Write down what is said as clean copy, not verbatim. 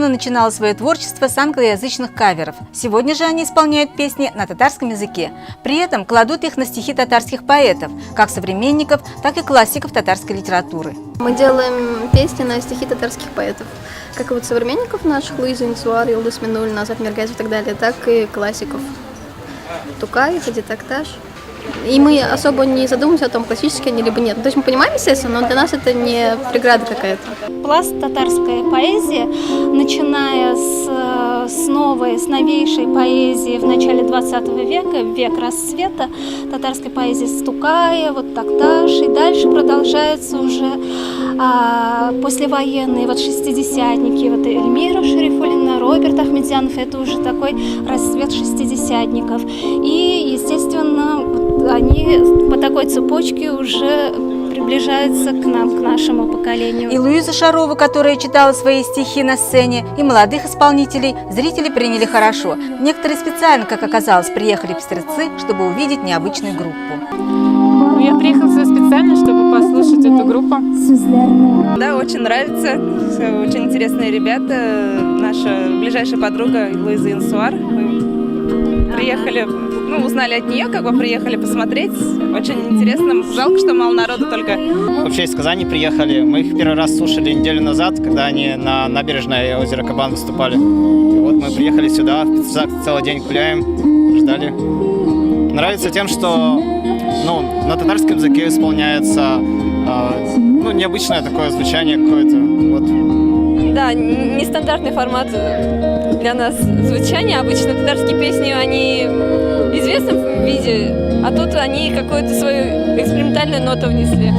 Юна начинала свое творчество с англоязычных каверов. Сегодня же они исполняют песни на татарском языке. При этом кладут их на стихи татарских поэтов, как современников, так и классиков татарской литературы. Мы делаем песни на стихи татарских поэтов, как и вот современников наших, Луиза Инсуар, Йылдыз Миннуллина, Азат Миргаев и так далее, так и классиков. Тукай, Хади Такташ. И мы особо не задумываемся о том, классические они либо нет. То есть мы понимаем, естественно, но для нас это не преграда какая-то. Пласт татарской поэзии, начиная с новой, с новейшей поэзии в начале 20 века, век расцвета татарской поэзии с Тукая, вот Такташ, и дальше продолжаются уже послевоенные, вот шестидесятники, вот Эльмира Шарифуллина, Роберт Ахмедзянов, это уже такой расцвет шестидесятников. И, естественно, они по такой цепочке уже приближаются к нам, к нашему поколению. И Луиза Шарова, которая читала свои стихи на сцене, и молодых исполнителей зрители приняли хорошо. Некоторые специально, как оказалось, приехали в Пестрыцы, чтобы увидеть необычную группу. Я приехала сюда специально, чтобы послушать эту группу. Да, очень нравится. Очень интересные ребята. Наша ближайшая подруга Луиза Инсуар. Мы приехали, узнали от нее, приехали посмотреть. Очень интересно. Жалко, что мало народу только. Вообще из Казани приехали. Мы их первый раз слушали неделю назад, когда они на набережной озера Кабан выступали. И вот мы приехали сюда, в Пестрыцах целый день гуляем, ждали. Нравится тем, что на татарском языке исполняется необычное такое звучание какое-то. Вот. Да, нестандартный формат для нас звучания. Обычно татарские песни, они известны в виде, а тут они какую-то свою экспериментальную ноту внесли.